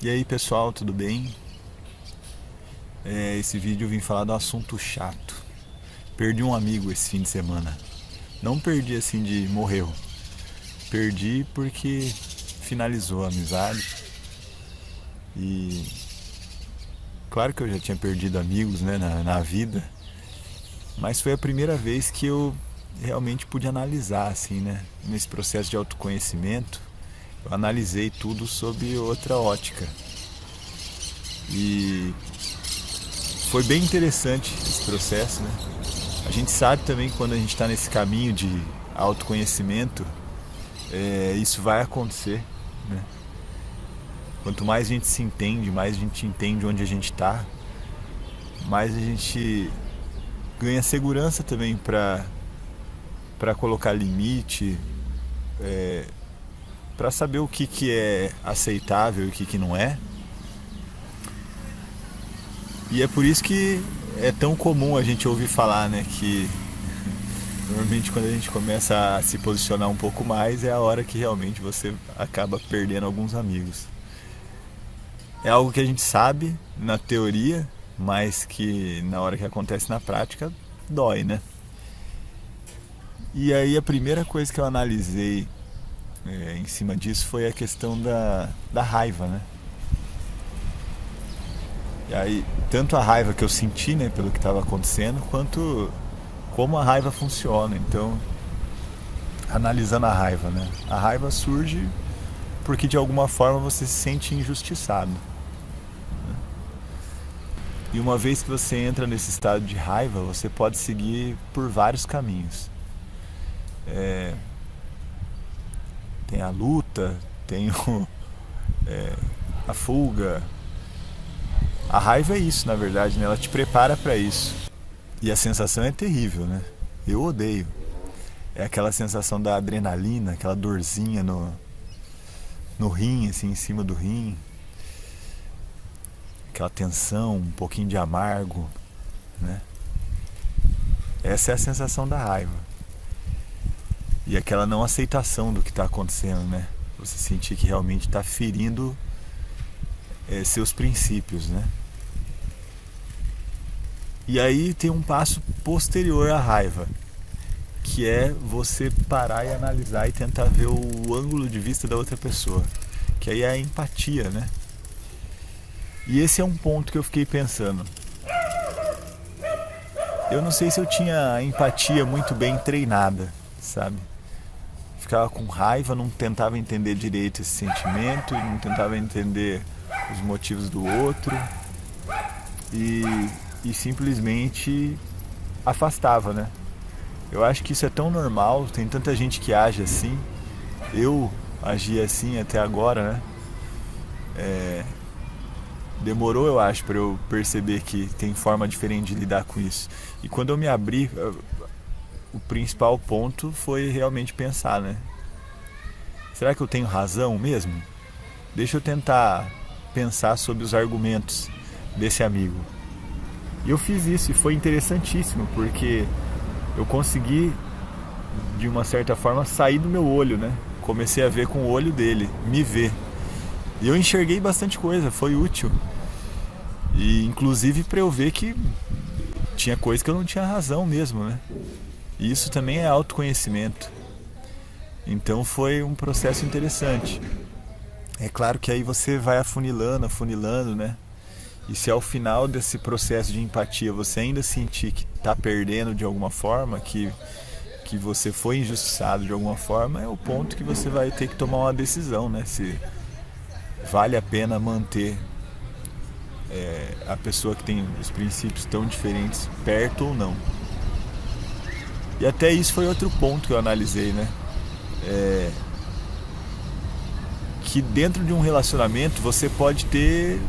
E aí pessoal, tudo bem? Esse vídeo eu vim falar de um assunto chato. Perdi um amigo esse fim de semana. Não perdi assim de morreu. Perdi porque finalizou a amizade. E claro que eu já tinha perdido amigos, né, na vida. Mas foi a primeira vez que eu realmente pude analisar, assim, né? Nesse processo de autoconhecimento, eu analisei tudo sob outra ótica. E foi bem interessante esse processo, né? A gente sabe também que quando a gente está nesse caminho de autoconhecimento, isso vai acontecer, né? Quanto mais a gente se entende, mais a gente entende onde a gente está, mais a gente ganha segurança também para colocar limite, para saber o que é aceitável e o que não é. E é por isso que é tão comum a gente ouvir falar, né, que normalmente quando a gente começa a se posicionar um pouco mais é a hora que realmente você acaba perdendo alguns amigos. É algo que a gente sabe na teoria, mas que na hora que acontece na prática dói, né? E aí a primeira coisa que eu analisei em cima disso foi a questão da raiva, né? E aí, tanto a raiva que eu senti, né, pelo que estava acontecendo, quanto como a raiva funciona. Então, analisando a raiva, né? A raiva surge porque de alguma forma você se sente injustiçado. E uma vez que você entra nesse estado de raiva, você pode seguir por vários caminhos. Tem a luta, tem a fuga. A raiva é isso, na verdade, né? Ela te prepara para isso. E a sensação é terrível, né? Eu odeio. É aquela sensação da adrenalina, aquela dorzinha no rim, assim, em cima do rim. Aquela tensão, um pouquinho de amargo, né? Essa é a sensação da raiva. E aquela não aceitação do que está acontecendo, né? Você sentir que realmente está ferindo seus princípios, né? E aí tem um passo posterior à raiva, que é você parar e analisar e tentar ver o ângulo de vista da outra pessoa, que aí é a empatia, né? E esse é um ponto que eu fiquei pensando. Eu não sei se eu tinha a empatia muito bem treinada, sabe? Ficava com raiva, não tentava entender direito esse sentimento, não tentava entender os motivos do outro e simplesmente afastava, né? Eu acho que isso é tão normal, tem tanta gente que age assim. Eu agi assim até agora, né? Demorou, eu acho, para eu perceber que tem forma diferente de lidar com isso. E quando eu me abri, o principal ponto foi realmente pensar, né? Será que eu tenho razão mesmo? Deixa eu tentar pensar sobre os argumentos desse amigo. E eu fiz isso e foi interessantíssimo, porque eu consegui, de uma certa forma, sair do meu olho, né? Comecei a ver com o olho dele, me ver. E eu enxerguei bastante coisa, foi útil. E inclusive para eu ver que tinha coisa que eu não tinha razão mesmo, né? E isso também é autoconhecimento. Então foi um processo interessante. É claro que aí você vai afunilando, né? E se ao final desse processo de empatia você ainda sentir que está perdendo de alguma forma, que você foi injustiçado de alguma forma, é o ponto que você vai ter que tomar uma decisão, né? Se vale a pena manter a pessoa que tem os princípios tão diferentes perto ou não. E até isso foi outro ponto que eu analisei, né? Que dentro de um relacionamento você pode ter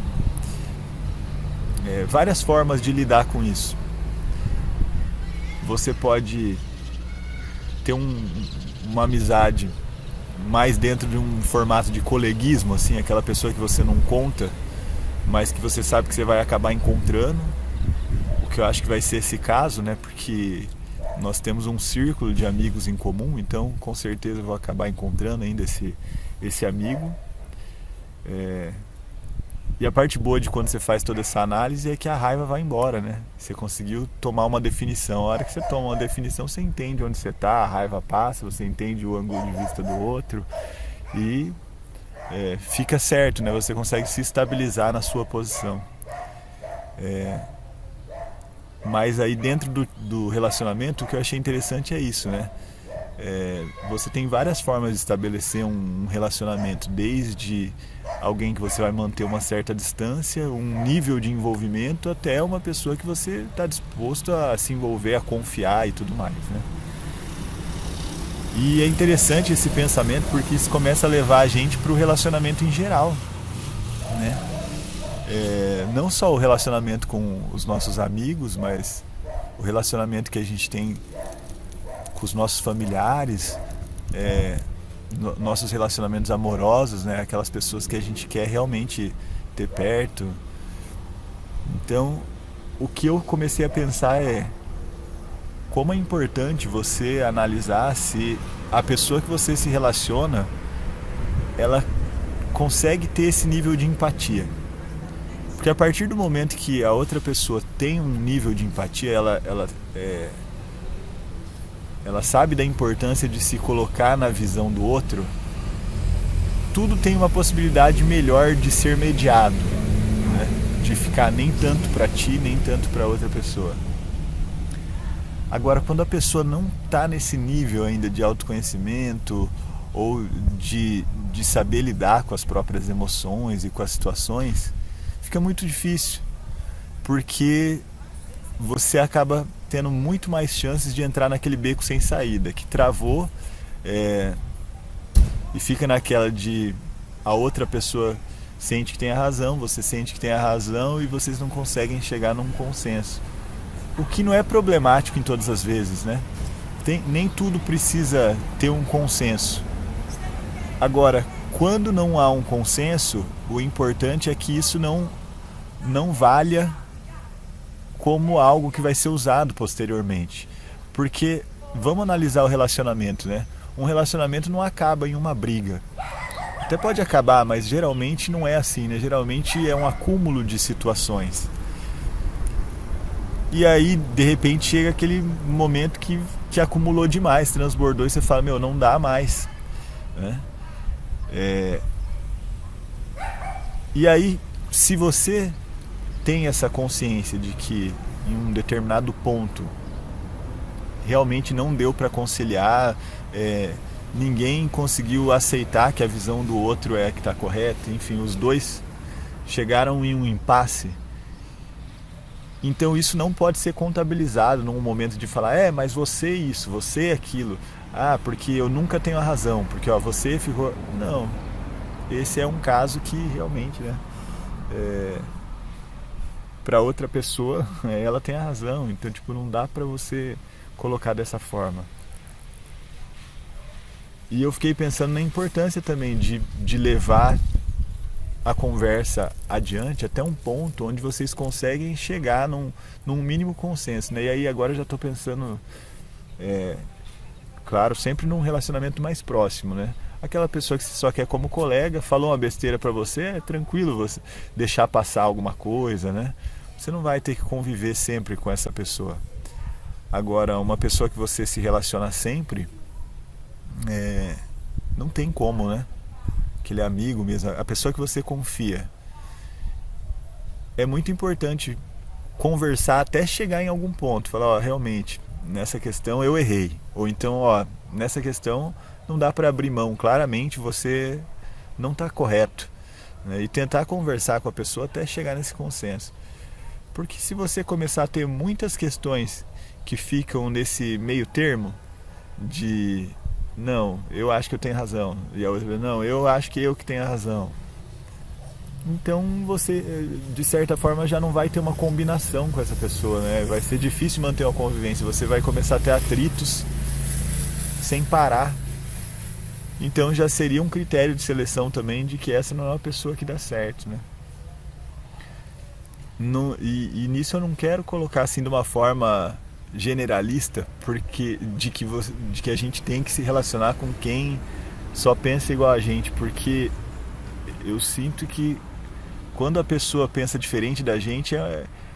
várias formas de lidar com isso. Você pode ter uma amizade mais dentro de um formato de coleguismo, assim, aquela pessoa que você não conta, mas que você sabe que você vai acabar encontrando. O que eu acho que vai ser esse caso, né? Porque nós temos um círculo de amigos em comum, então com certeza eu vou acabar encontrando ainda esse amigo. E a parte boa de quando você faz toda essa análise é que a raiva vai embora, né? Você conseguiu tomar uma definição. A hora que você toma uma definição, você entende onde você está, a raiva passa, você entende o ângulo de vista do outro e fica certo, né? Você consegue se estabilizar na sua posição. Mas aí dentro do relacionamento, o que eu achei interessante é isso, né? Você tem várias formas de estabelecer um relacionamento, desde alguém que você vai manter uma certa distância, um nível de envolvimento, até uma pessoa que você está disposto a se envolver, a confiar e tudo mais, né? E é interessante esse pensamento porque isso começa a levar a gente para o relacionamento em geral, né? Não só o relacionamento com os nossos amigos, mas o relacionamento que a gente tem com os nossos familiares, nossos relacionamentos amorosos, né? Aquelas pessoas que a gente quer realmente ter perto. Então, o que eu comecei a pensar é como é importante você analisar se a pessoa que você se relaciona, ela consegue ter esse nível de empatia. Porque a partir do momento que a outra pessoa tem um nível de empatia, ela sabe da importância de se colocar na visão do outro, tudo tem uma possibilidade melhor de ser mediado, né? De ficar nem tanto para ti, nem tanto para outra pessoa. Agora, quando a pessoa não está nesse nível ainda de autoconhecimento ou de saber lidar com as próprias emoções e com as situações, fica muito difícil, porque você acaba tendo muito mais chances de entrar naquele beco sem saída, que travou e fica naquela de a outra pessoa sente que tem a razão, você sente que tem a razão e vocês não conseguem chegar num consenso. O que não é problemático em todas as vezes, né? Nem tudo precisa ter um consenso. Agora, quando não há um consenso, o importante é que isso não valha como algo que vai ser usado posteriormente. Porque, vamos analisar o relacionamento, né? Um relacionamento não acaba em uma briga. Até pode acabar, mas geralmente não é assim, né? Geralmente é um acúmulo de situações. E aí, de repente, chega aquele momento que acumulou demais, transbordou e você fala, não dá mais, né? E aí, se você tem essa consciência de que em um determinado ponto realmente não deu para conciliar, ninguém conseguiu aceitar que a visão do outro é a que está correta, enfim, os dois chegaram em um impasse. Então isso não pode ser contabilizado num momento de falar, mas você isso, você aquilo, porque eu nunca tenho a razão, porque você ficou... Não, esse é um caso que realmente, né, para outra pessoa, ela tem a razão, então não dá para você colocar dessa forma. E eu fiquei pensando na importância também de levar a conversa adiante até um ponto onde vocês conseguem chegar num mínimo consenso, né? E aí agora eu já estou pensando, claro, sempre num relacionamento mais próximo, né? Aquela pessoa que você só quer como colega, falou uma besteira para você, é tranquilo você deixar passar alguma coisa, né? Você não vai ter que conviver sempre com essa pessoa. Agora, uma pessoa que você se relaciona sempre, não tem como, né? Aquele amigo mesmo, a pessoa que você confia. É muito importante conversar até chegar em algum ponto, falar, realmente, nessa questão eu errei. Ou então, nessa questão não dá para abrir mão, claramente você não está correto, né? E tentar conversar com a pessoa até chegar nesse consenso. Porque se você começar a ter muitas questões que ficam nesse meio termo de não, eu acho que eu tenho razão, e a outra, não, eu acho que eu que tenho a razão, então você, de certa forma, já não vai ter uma combinação com essa pessoa, né? Vai ser difícil manter uma convivência, você vai começar a ter atritos sem parar. Então já seria um critério de seleção também de que essa não é uma pessoa que dá certo, né? E nisso eu não quero colocar assim de uma forma generalista, porque de que a gente tem que se relacionar com quem só pensa igual a gente, porque eu sinto que quando a pessoa pensa diferente da gente,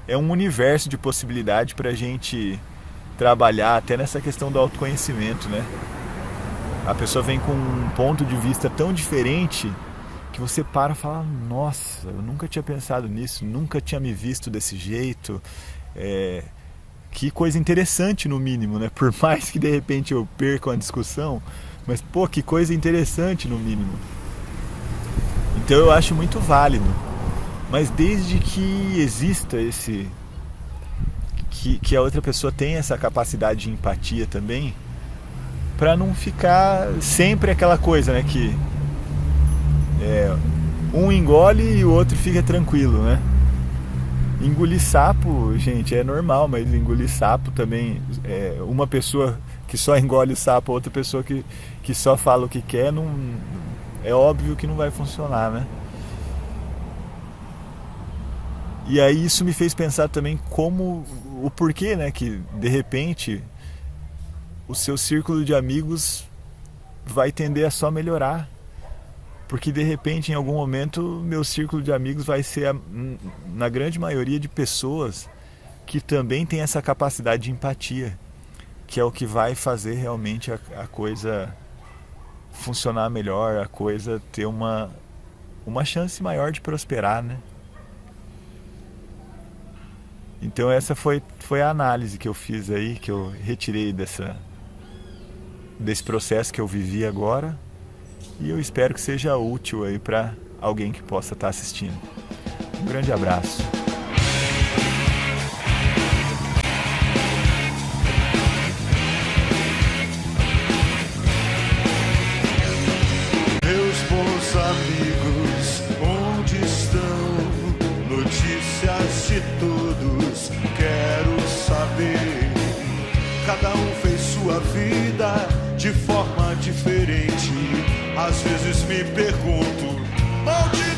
é um universo de possibilidade para a gente trabalhar até nessa questão do autoconhecimento, né? A pessoa vem com um ponto de vista tão diferente que você para e fala, nossa, eu nunca tinha pensado nisso, nunca tinha me visto desse jeito. Que coisa interessante, no mínimo, né? Por mais que de repente eu perca uma discussão, mas pô, que coisa interessante, no mínimo. Então eu acho muito válido. Mas desde que exista que a outra pessoa tenha essa capacidade de empatia também, para não ficar sempre aquela coisa, né? Que um engole e o outro fica tranquilo, né? Engolir sapo, gente, é normal, mas engolir sapo também, uma pessoa que só engole o sapo, outra pessoa que só fala o que quer, não, é óbvio que não vai funcionar, né? E aí isso me fez pensar também o porquê, né, que de repente o seu círculo de amigos vai tender a só melhorar. Porque de repente, em algum momento, meu círculo de amigos vai ser, na grande maioria, de pessoas que também têm essa capacidade de empatia, que é o que vai fazer realmente a coisa funcionar melhor, a coisa ter uma chance maior de prosperar, né? Então essa foi a análise que eu fiz aí, que eu retirei desse processo que eu vivi agora. E eu espero que seja útil aí para alguém que possa estar assistindo. Um grande abraço. Meus bons amigos, onde estão? Notícias de todos, quero saber. Cada um fez sua vida de forma diferente. Às vezes me pergunto, onde